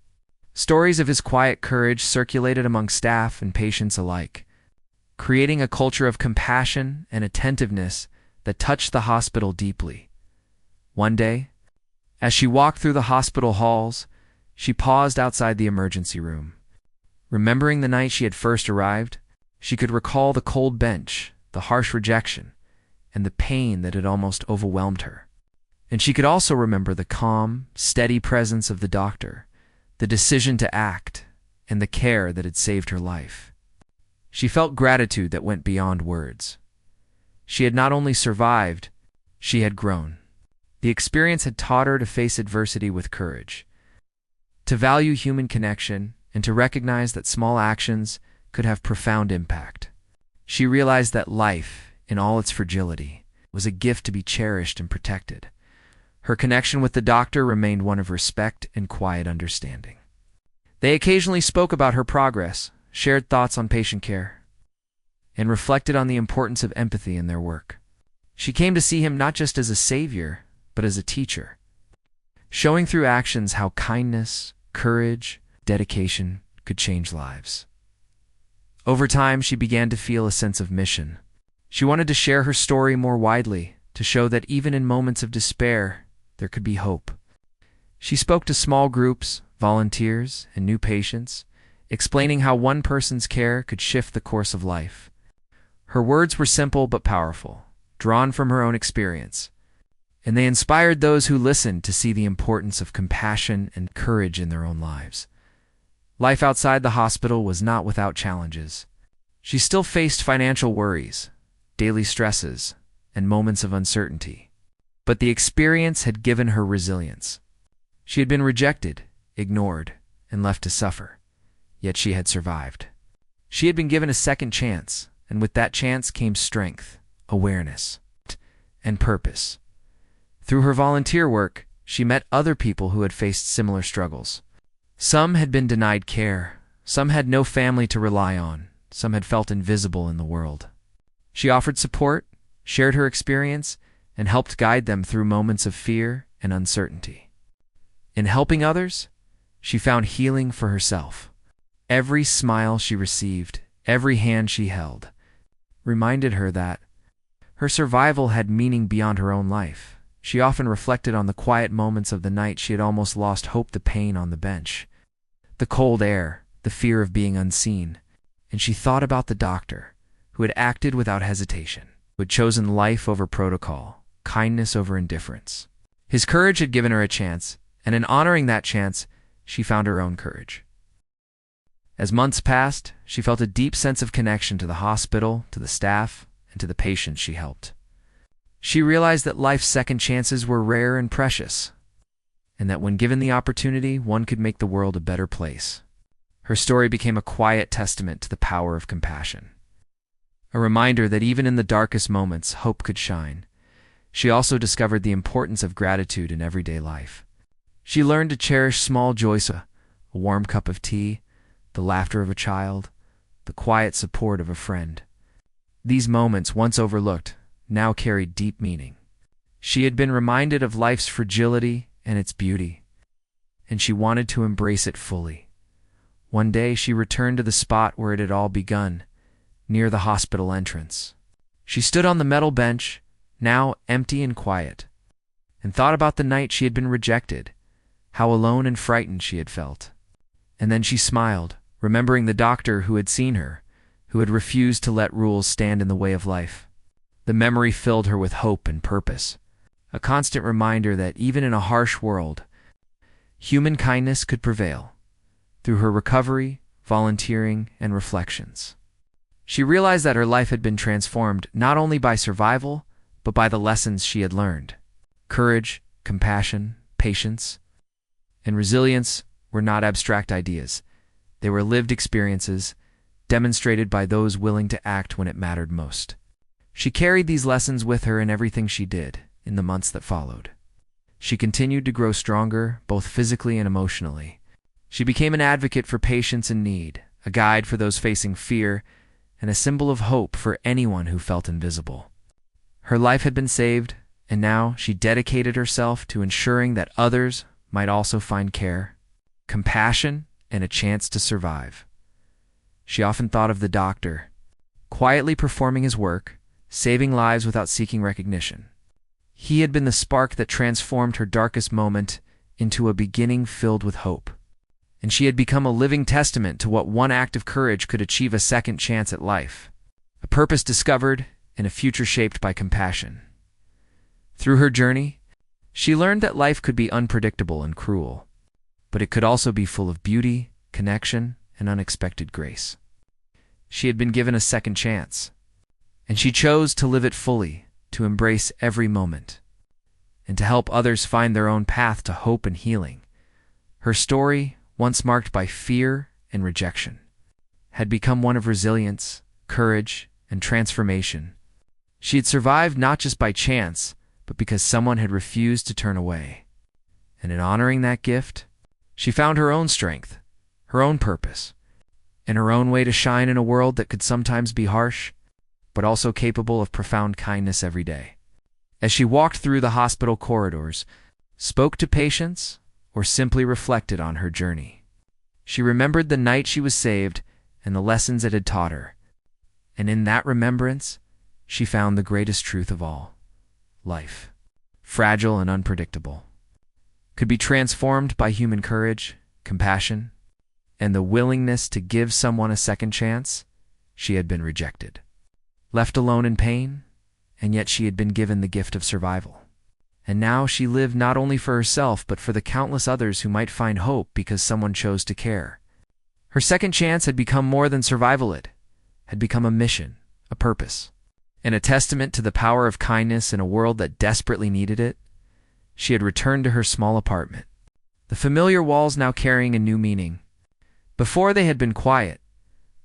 Stories of his quiet courage circulated among staff and patients alike, creating a culture of compassion and attentiveness that touched the hospital deeply. One day, as she walked through the hospital halls, she paused outside the emergency room. Remembering the night she had first arrived, she could recall the cold bench, the harsh rejection, and the pain that had almost overwhelmed her. And she could also remember the calm, steady presence of the doctor, the decision to act, and the care that had saved her life. She felt gratitude that went beyond words. She had not only survived, she had grown. The experience had taught her to face adversity with courage, to value human connection, and to recognize that small actions could have profound impact. She realized that life, in all its fragility, was a gift to be cherished and protected. Her connection with the doctor remained one of respect and quiet understanding. They occasionally spoke about her progress, shared thoughts on patient care, and reflected on the importance of empathy in their work. She came to see him not just as a savior, but as a teacher, showing through actions how kindness, courage, dedication could change lives. Over time, she began to feel a sense of mission. She wanted to share her story more widely, to show that even in moments of despair, there could be hope. She spoke to small groups, volunteers, and new patients, explaining how one person's care could shift the course of life. Her words were simple but powerful, drawn from her own experience, and they inspired those who listened to see the importance of compassion and courage in their own lives. Life outside the hospital was not without challenges. She still faced financial worries, daily stresses, and moments of uncertainty. But the experience had given her resilience. She had been rejected, ignored, and left to suffer, yet she had survived. She had been given a second chance, and with that chance came strength, awareness, and purpose. Through her volunteer work, she met other people who had faced similar struggles. Some had been denied care, some had no family to rely on, some had felt invisible in the world. She offered support, shared her experience, and helped guide them through moments of fear and uncertainty. In helping others, she found healing for herself. Every smile she received, every hand she held, reminded her that her survival had meaning beyond her own life. She often reflected on the quiet moments of the night she had almost lost hope, the pain on the bench, the cold air, the fear of being unseen, and she thought about the doctor, who had acted without hesitation, who had chosen life over protocol, kindness over indifference. His courage had given her a chance, and in honoring that chance, she found her own courage. As months passed, she felt a deep sense of connection to the hospital, to the staff, and to the patients she helped. She realized that life's second chances were rare and precious, and that when given the opportunity, one could make the world a better place. Her story became a quiet testament to the power of compassion, a reminder that even in the darkest moments, hope could shine. She also discovered the importance of gratitude in everyday life. She learned to cherish small joys, a warm cup of tea, the laughter of a child, the quiet support of a friend. These moments, once overlooked, now carried deep meaning. She had been reminded of life's fragility and its beauty, and she wanted to embrace it fully. One day she returned to the spot where it had all begun, near the hospital entrance. She stood on the metal bench, now empty and quiet, and thought about the night she had been rejected, how alone and frightened she had felt. And then she smiled, remembering the doctor who had seen her, who had refused to let rules stand in the way of life. The memory filled her with hope and purpose, a constant reminder that even in a harsh world, human kindness could prevail. Through her recovery, volunteering, and reflections, she realized that her life had been transformed not only by survival, but by the lessons she had learned. Courage, compassion, patience, and resilience were not abstract ideas. They were lived experiences, demonstrated by those willing to act when it mattered most. She carried these lessons with her in everything she did in the months that followed. She continued to grow stronger, both physically and emotionally. She became an advocate for patients in need, a guide for those facing fear, and a symbol of hope for anyone who felt invisible. Her life had been saved, and now she dedicated herself to ensuring that others might also find care, compassion, and a chance to survive. She often thought of the doctor, quietly performing his work, saving lives without seeking recognition. He had been the spark that transformed her darkest moment into a beginning filled with hope. And she had become a living testament to what one act of courage could achieve: a second chance at life, a purpose discovered, and a future shaped by compassion. Through her journey, she learned that life could be unpredictable and cruel, but it could also be full of beauty, connection, and unexpected grace. She had been given a second chance, and she chose to live it fully, to embrace every moment, and to help others find their own path to hope and healing. Her story, once marked by fear and rejection, had become one of resilience, courage, and transformation. She had survived not just by chance, but because someone had refused to turn away. And in honoring that gift, she found her own strength, her own purpose, and her own way to shine in a world that could sometimes be harsh, but also capable of profound kindness every day. As she walked through the hospital corridors, spoke to patients, or simply reflected on her journey, she remembered the night she was saved and the lessons it had taught her. And in that remembrance, she found the greatest truth of all. Life, fragile and unpredictable, could be transformed by human courage, compassion, and the willingness to give someone a second chance. She had been rejected, left alone in pain, and yet she had been given the gift of survival. And now she lived not only for herself, but for the countless others who might find hope because someone chose to care. Her second chance had become more than survival. It had become a mission, a purpose, and a testament to the power of kindness in a world that desperately needed it. She had returned to her small apartment, the familiar walls now carrying a new meaning. Before they had been quiet,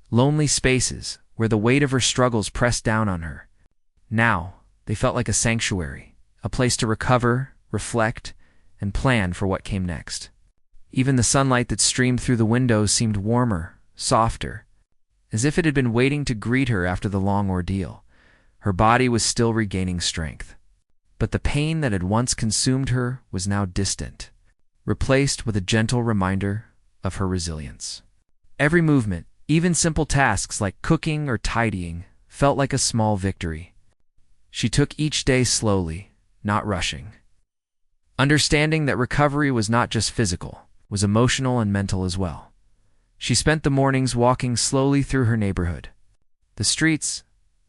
lonely spaces where the weight of her struggles pressed down on her. Now they felt like a sanctuary, a place to recover, reflect, and plan for what came next. Even the sunlight that streamed through the windows seemed warmer, softer, as if it had been waiting to greet her after the long ordeal. Her body was still regaining strength, but the pain that had once consumed her was now distant, replaced with a gentle reminder of her resilience. Every movement, even simple tasks like cooking or tidying, felt like a small victory. She took each day slowly, not rushing, understanding that recovery was not just physical, was emotional and mental as well. She spent the mornings walking slowly through her neighborhood. The streets,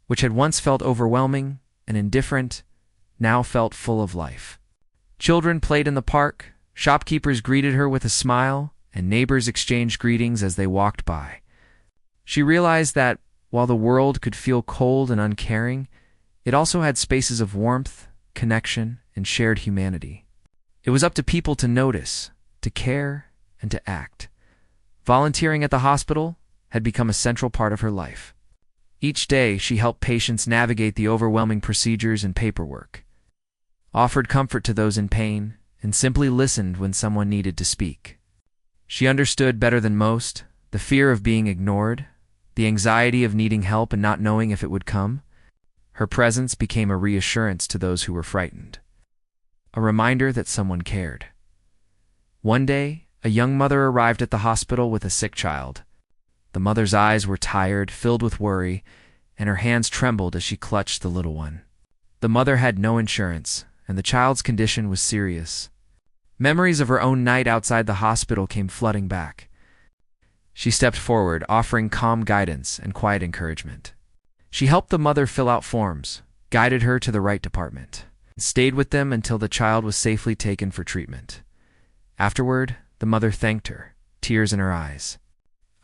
which had once felt overwhelming and indifferent, now felt full of life. Children played in the park, shopkeepers greeted her with a smile, and neighbors exchanged greetings as they walked by. She realized that, while the world could feel cold and uncaring, it also had spaces of warmth, connection, and shared humanity. It was up to people to notice, to care, and to act. Volunteering at the hospital had become a central part of her life. Each day, she helped patients navigate the overwhelming procedures and paperwork, offered comfort to those in pain, and simply listened when someone needed to speak. She understood better than most the fear of being ignored, the anxiety of needing help and not knowing if it would come. Her presence became a reassurance to those who were frightened, a reminder that someone cared. One day, a young mother arrived at the hospital with a sick child. The mother's eyes were tired, filled with worry, and her hands trembled as she clutched the little one. The mother had no insurance, and the child's condition was serious. Memories of her own night outside the hospital came flooding back. She stepped forward, offering calm guidance and quiet encouragement. She helped the mother fill out forms, guided her to the right department, and stayed with them until the child was safely taken for treatment. Afterward, the mother thanked her, tears in her eyes.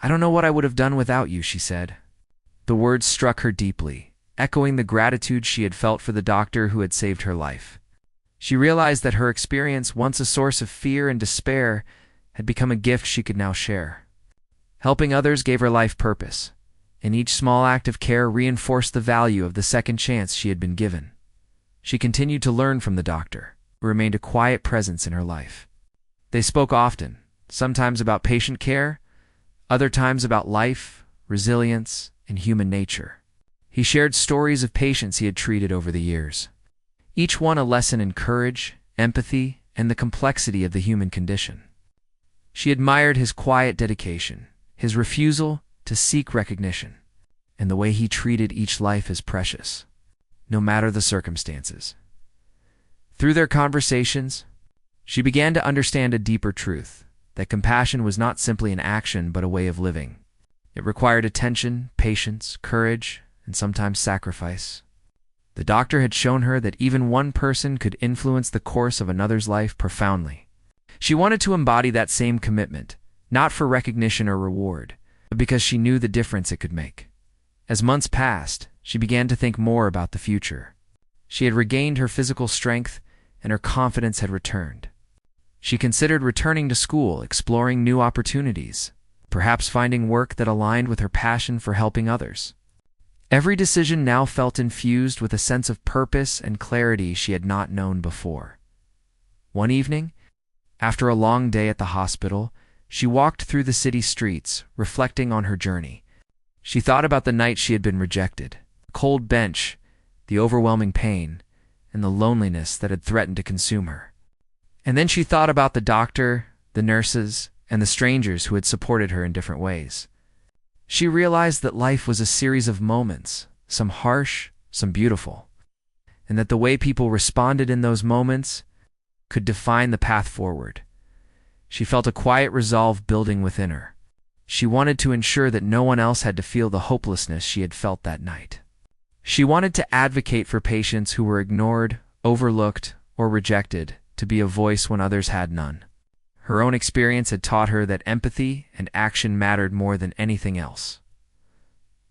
"I don't know what I would have done without you," she said. The words struck her deeply, echoing the gratitude she had felt for the doctor who had saved her life. She realized that her experience, once a source of fear and despair, had become a gift she could now share. Helping others gave her life purpose, and each small act of care reinforced the value of the second chance she had been given. She continued to learn from the doctor, who remained a quiet presence in her life. They spoke often, sometimes about patient care, other times about life, resilience, and human nature. He shared stories of patients he had treated over the years, each one a lesson in courage, empathy, and the complexity of the human condition. She admired his quiet dedication, his refusal to seek recognition, and the way he treated each life as precious, no matter the circumstances. Through their conversations, she began to understand a deeper truth, that compassion was not simply an action but a way of living. It required attention, patience, courage, and sometimes sacrifice. The doctor had shown her that even one person could influence the course of another's life profoundly. She wanted to embody that same commitment, not for recognition or reward, but because she knew the difference it could make. As months passed, she began to think more about the future. She had regained her physical strength, and her confidence had returned. She considered returning to school, exploring new opportunities, perhaps finding work that aligned with her passion for helping others. Every decision now felt infused with a sense of purpose and clarity she had not known before. One evening, after a long day at the hospital, she walked through the city streets, reflecting on her journey. She thought about the night she had been rejected, the cold bench, the overwhelming pain, and the loneliness that had threatened to consume her. And then she thought about the doctor, the nurses, and the strangers who had supported her in different ways. She realized that life was a series of moments, some harsh, some beautiful, and that the way people responded in those moments could define the path forward. She felt a quiet resolve building within her. She wanted to ensure that no one else had to feel the hopelessness she had felt that night. She wanted to advocate for patients who were ignored, overlooked, or rejected, to be a voice when others had none. Her own experience had taught her that empathy and action mattered more than anything else.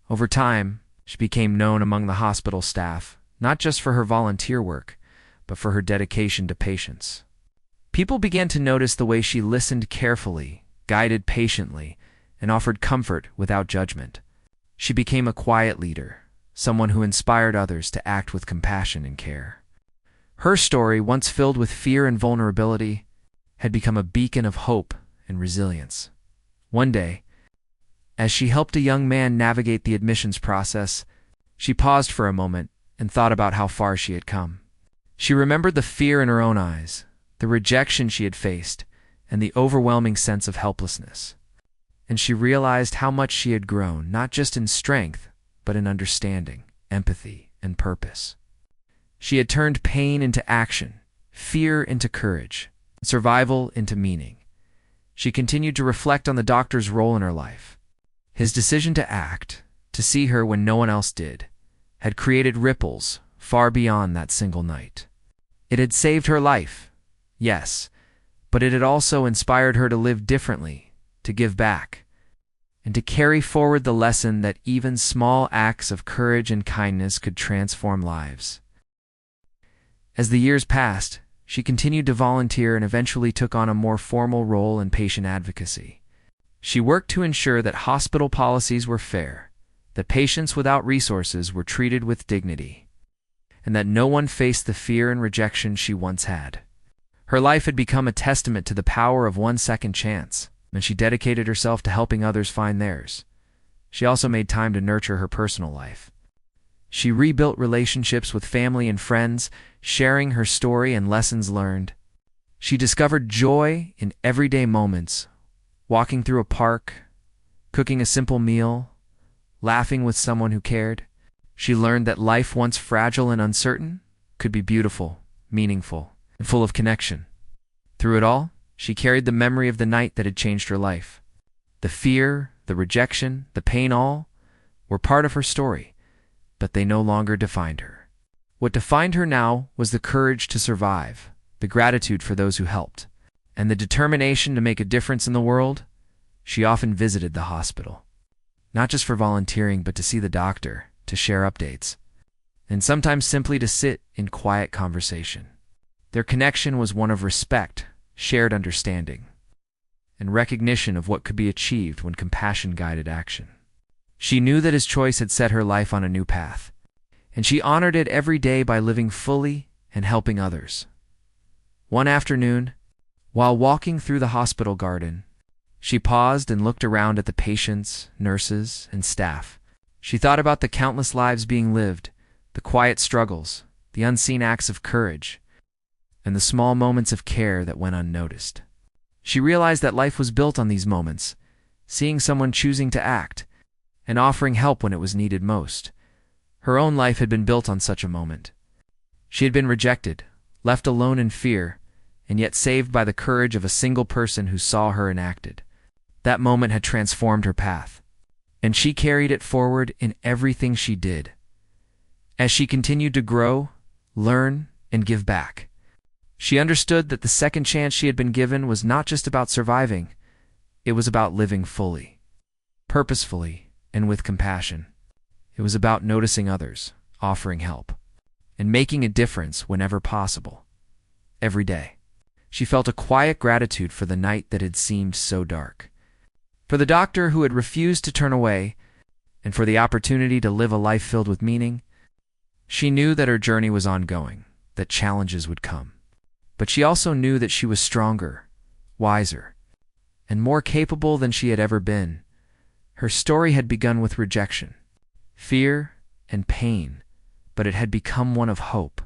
Over time, she became known among the hospital staff, not just for her volunteer work, but for her dedication to patients. People began to notice the way she listened carefully, guided patiently, and offered comfort without judgment. She became a quiet leader, someone who inspired others to act with compassion and care. Her story, once filled with fear and vulnerability, had become a beacon of hope and resilience. One day, as she helped a young man navigate the admissions process, she paused for a moment and thought about how far she had come. She remembered the fear in her own eyes, the rejection she had faced, and the overwhelming sense of helplessness. And she realized how much she had grown, not just in strength, but in understanding, empathy, and purpose. She had turned pain into action, fear into courage, survival into meaning. She continued to reflect on the doctor's role in her life. His decision to act, to see her when no one else did, had created ripples far beyond that single night. It had saved her life, yes, but it had also inspired her to live differently, to give back, and to carry forward the lesson that even small acts of courage and kindness could transform lives. As the years passed, she continued to volunteer and eventually took on a more formal role in patient advocacy. She worked to ensure that hospital policies were fair, that patients without resources were treated with dignity, and that no one faced the fear and rejection she once had. Her life had become a testament to the power of one second chance, and she dedicated herself to helping others find theirs. She also made time to nurture her personal life. She rebuilt relationships with family and friends, sharing her story and lessons learned. She discovered joy in everyday moments, walking through a park, cooking a simple meal, laughing with someone who cared. She learned that life, once fragile and uncertain, could be beautiful, meaningful, and full of connection. Through it all, she carried the memory of the night that had changed her life. The fear, the rejection, the pain, all were part of her story, but they no longer defined her. What defined her now was the courage to survive, the gratitude for those who helped, and the determination to make a difference in the world. She often visited the hospital, not just for volunteering, but to see the doctor, to share updates, and sometimes simply to sit in quiet conversation. Their connection was one of respect, shared understanding, and recognition of what could be achieved when compassion guided action. She knew that his choice had set her life on a new path, and she honored it every day by living fully and helping others. One afternoon, while walking through the hospital garden, she paused and looked around at the patients, nurses, and staff. She thought about the countless lives being lived, the quiet struggles, the unseen acts of courage, and the small moments of care that went unnoticed. She realized that life was built on these moments, seeing someone choosing to act, and offering help when it was needed most. Her own life had been built on such a moment. She had been rejected, left alone in fear, and yet saved by the courage of a single person who saw her and acted. That moment had transformed her path, and she carried it forward in everything she did. As she continued to grow, learn, and give back, she understood that the second chance she had been given was not just about surviving, it was about living fully. purposefully, and with compassion. It was about noticing others, offering help, and making a difference whenever possible. Every day, she felt a quiet gratitude for the night that had seemed so dark, for the doctor who had refused to turn away, and for the opportunity to live a life filled with meaning. She knew that her journey was ongoing, that challenges would come. But she also knew that she was stronger, wiser, and more capable than she had ever been. Her story had begun with rejection, fear, and pain, but it had become one of hope,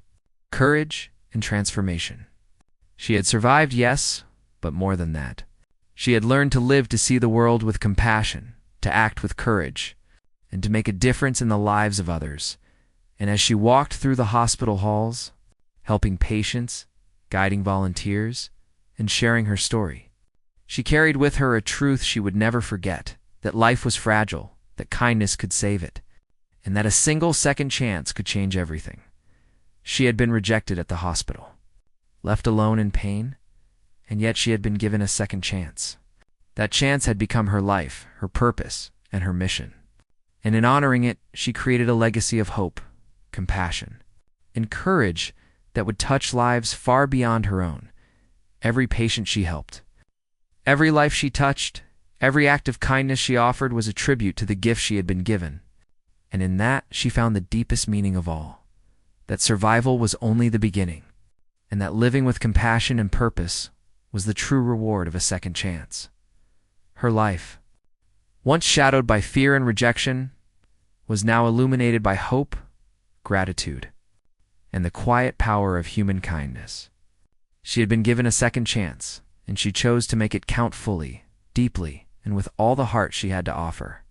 courage, and transformation. She had survived, yes, but more than that. She had learned to live to see the world with compassion, to act with courage, and to make a difference in the lives of others. And as she walked through the hospital halls, helping patients, guiding volunteers, and sharing her story, she carried with her a truth she would never forget, that life was fragile, that kindness could save it, and that a single second chance could change everything. She had been rejected at the hospital, left alone in pain, and yet she had been given a second chance. That chance had become her life, her purpose, and her mission. And in honoring it, she created a legacy of hope, compassion, and courage that would touch lives far beyond her own. Every patient she helped, every life she touched, every act of kindness she offered was a tribute to the gift she had been given. And in that, she found the deepest meaning of all, that survival was only the beginning, and that living with compassion and purpose was the true reward of a second chance. Her life, once shadowed by fear and rejection, was now illuminated by hope, gratitude, and the quiet power of human kindness. She had been given a second chance, and she chose to make it count fully, deeply, and with all the heart she had to offer.